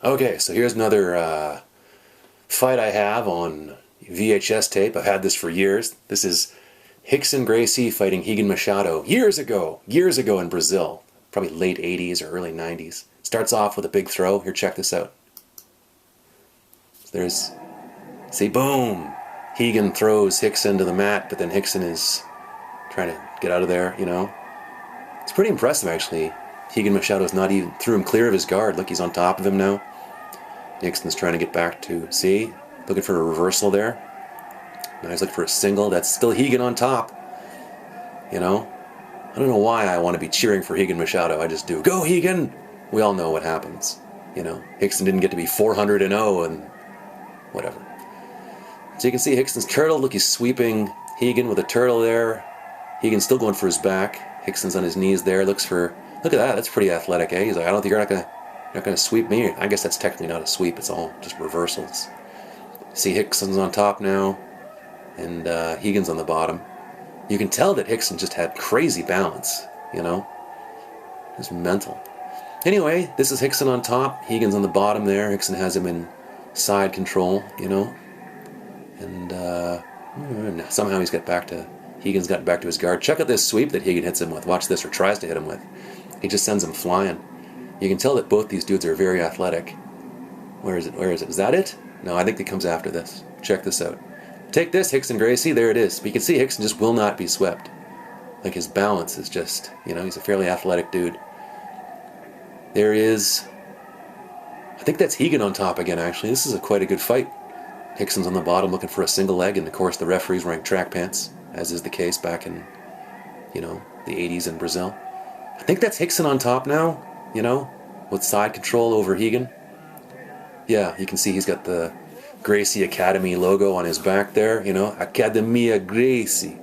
Okay, so here's another fight I have on VHS tape. I've had this for years. This is Rickson Gracie fighting Rigan Machado years ago in Brazil. Probably late 80s or early 90s. Starts off with a big throw. Here, check this out. There's, see, boom! Rigan throws Rickson to the mat, but then Rickson is trying to get out of there, you know. It's pretty impressive, actually. Rigan Machado's not even, threw him clear of his guard. Look, he's on top of him now. Rickson's trying to get back to, see? Looking for a reversal there. Now he's looking for a single. That's still Rigan on top. You know? I don't know why I want to be cheering for Rigan Machado. I just do. Go, Rigan! We all know what happens. You know? Rickson didn't get to be 400-0 and whatever. So you can see Rickson's turtle. Look, he's sweeping Rigan with a turtle there. Rigan's still going for his back. Rickson's on his knees there. Looks for... Look at that. That's pretty athletic, eh? He's like, I don't think you're not gonna sweep me. I guess that's technically not a sweep. It's all just reversals. See, Rickson's on top now, and Rigan's on the bottom. You can tell that Rickson just had crazy balance, you know? It's mental. Anyway, this is Rickson on top. Rigan's on the bottom there. Rickson has him in side control, you know? And somehow Rigan's got back to his guard. Check out this sweep that Rigan hits him with. Watch this, or tries to hit him with. He just sends him flying. You can tell that both these dudes are very athletic. Where is it? Is that it? No, I think it comes after this. Check this out. Take this, Rickson Gracie. There it is. But you can see Rickson just will not be swept. Like, his balance is just, you know, he's a fairly athletic dude. There is... I think that's Rigan on top again, actually. This is quite a good fight. Rickson's on the bottom looking for a single leg, and of course the referee's wearing track pants, as is the case back in, you know, the 80s in Brazil. I think that's Rickson on top now, you know, with side control over Rigan. Yeah, you can see he's got the Gracie Academy logo on his back there, you know, Academia Gracie.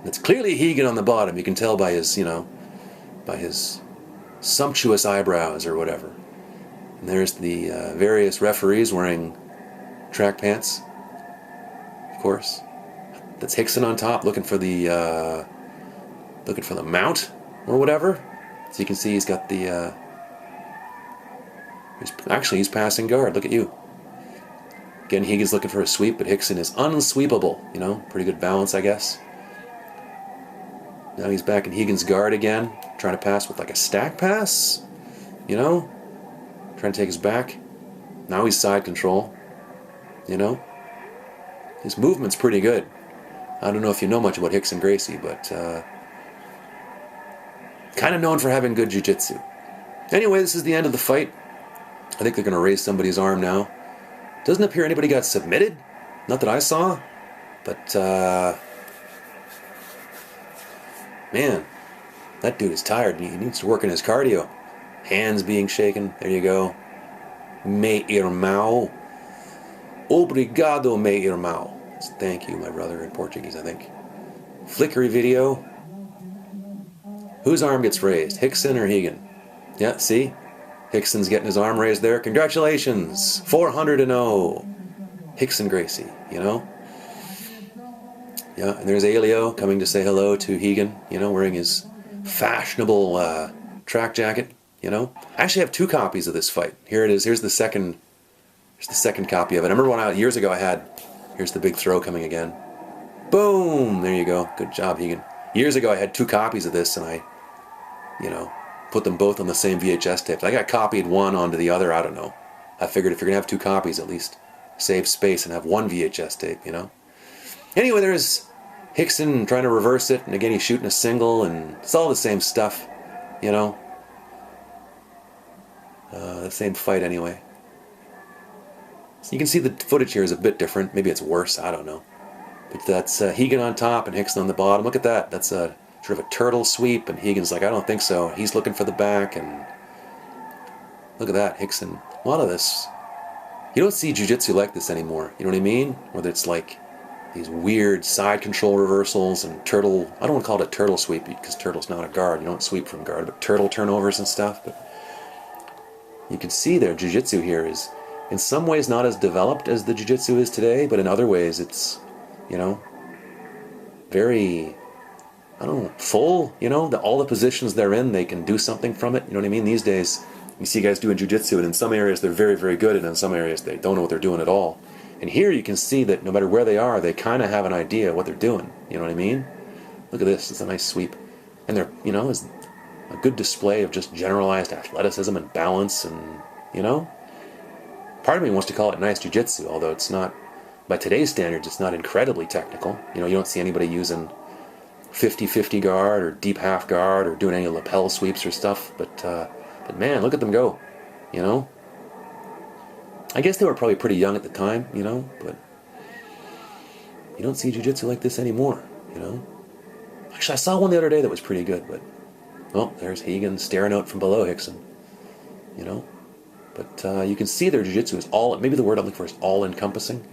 It's clearly Rigan on the bottom. You can tell by his, you know, by his sumptuous eyebrows or whatever. And there's the various referees wearing track pants, of course. That's Rickson on top, looking for the mount or whatever. So you can see he's got the. He's passing guard. Look at you. Again, Rigan's looking for a sweep, but Rickson is unsweepable. You know, pretty good balance, I guess. Now he's back in Rigan's guard again, trying to pass with like a stack pass. You know, trying to take his back. Now he's side control. You know, his movement's pretty good. I don't know if you know much about Rickson Gracie, but kind of known for having good jiu-jitsu. Anyway, this is the end of the fight. I think they're going to raise somebody's arm now. Doesn't appear anybody got submitted. Not that I saw. But, man, that dude is tired. He needs to work on his cardio. Hands being shaken. There you go. Me irmão. Obrigado, me irmão. Thank you, my brother, in Portuguese, I think. Flickery video. Whose arm gets raised? Rickson or Rigan? Yeah, see? Rickson's getting his arm raised there. Congratulations! 400-0. Rickson Gracie, you know? Yeah, and there's Elio coming to say hello to Rigan, you know, wearing his fashionable track jacket, you know? I actually have 2 copies of this fight. Here it is. Here's the second copy of it. I remember years ago I had... Here's the big throw coming again. Boom! There you go. Good job, Rigan. Years ago I had 2 copies of this, and I, you know, put them both on the same VHS tape. I got copied one onto the other, I don't know. I figured if you're going to have 2 copies, at least save space and have 1 VHS tape, you know? Anyway, there's Rickson trying to reverse it, and again he's shooting a single, and it's all the same stuff, you know? The same fight anyway. So you can see the footage here is a bit different. Maybe it's worse, I don't know. But that's Rigan on top and Rickson on the bottom. Look at that. That's a sort of a turtle sweep, and Rigan's like, I don't think so. He's looking for the back, and look at that, Rickson. A lot of this, you don't see jiu-jitsu like this anymore. You know what I mean? Whether it's like these weird side control reversals and turtle, I don't want to call it a turtle sweep because turtle's not a guard. You don't sweep from guard, but turtle turnovers and stuff. But you can see their jiu-jitsu here is in some ways not as developed as the jiu-jitsu is today, but in other ways it's, you know, very, I don't know, full, you know, all the positions they're in, they can do something from it, you know what I mean? These days, You see guys doing jiu-jitsu, and in some areas they're very, very good, and in some areas they don't know what they're doing at all. And here you can see that no matter where they are, they kind of have an idea of what they're doing. You know what I mean? Look at this. It's a nice sweep. And they're, it's a good display of just generalized athleticism and balance, and, part of me wants to call it nice jiu-jitsu, although it's not, by today's standards, it's not incredibly technical. You don't see anybody using 50-50 guard or deep half guard or doing any lapel sweeps or stuff, but man, look at them go, I guess they were probably pretty young at the time, but you don't see jiu-jitsu like this anymore, Actually, I saw one the other day that was pretty good, but, well, there's Higan staring out from below Rickson, But you can see their jiu-jitsu is maybe the word I'm looking for is all-encompassing,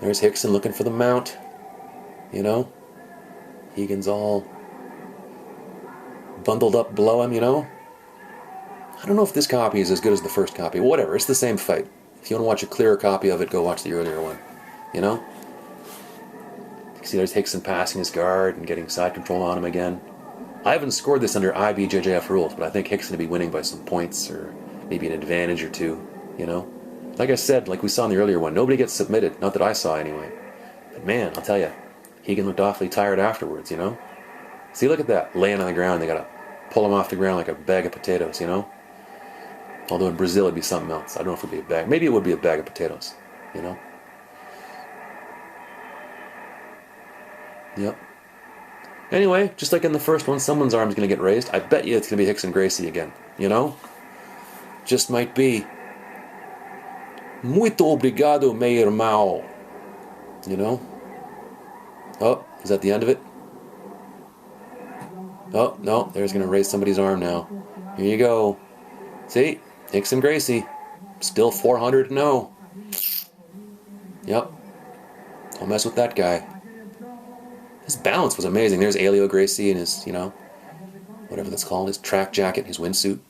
There's Rickson looking for the mount, Higan's all bundled up below him, I don't know if this copy is as good as the first copy. Whatever, it's the same fight. If you want to watch a clearer copy of it, go watch the earlier one, You see there's Rickson passing his guard and getting side control on him again. I haven't scored this under IBJJF rules, but I think Rickson to be winning by some points or maybe an advantage or two, Like I said, like we saw in the earlier one, nobody gets submitted, not that I saw anyway. But man, I'll tell you, Higan looked awfully tired afterwards, See, look at that, laying on the ground. They gotta pull him off the ground like a bag of potatoes, Although in Brazil it'd be something else. I don't know if it'd be a bag. Maybe it would be a bag of potatoes, Yep. Anyway, just like in the first one, someone's arm's going to get raised. I bet you it's going to be Rickson Gracie again, Just might be. Muito obrigado, meu irmão. Oh, is that the end of it? Oh, no, there's going to raise somebody's arm now. Here you go. See? Rickson Gracie. Still 400-0. Yep. Don't mess with that guy. His balance was amazing. There's Elio Gracie in his, whatever that's called, his track jacket, his windsuit,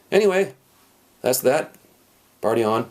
Anyway, that's that. Party on.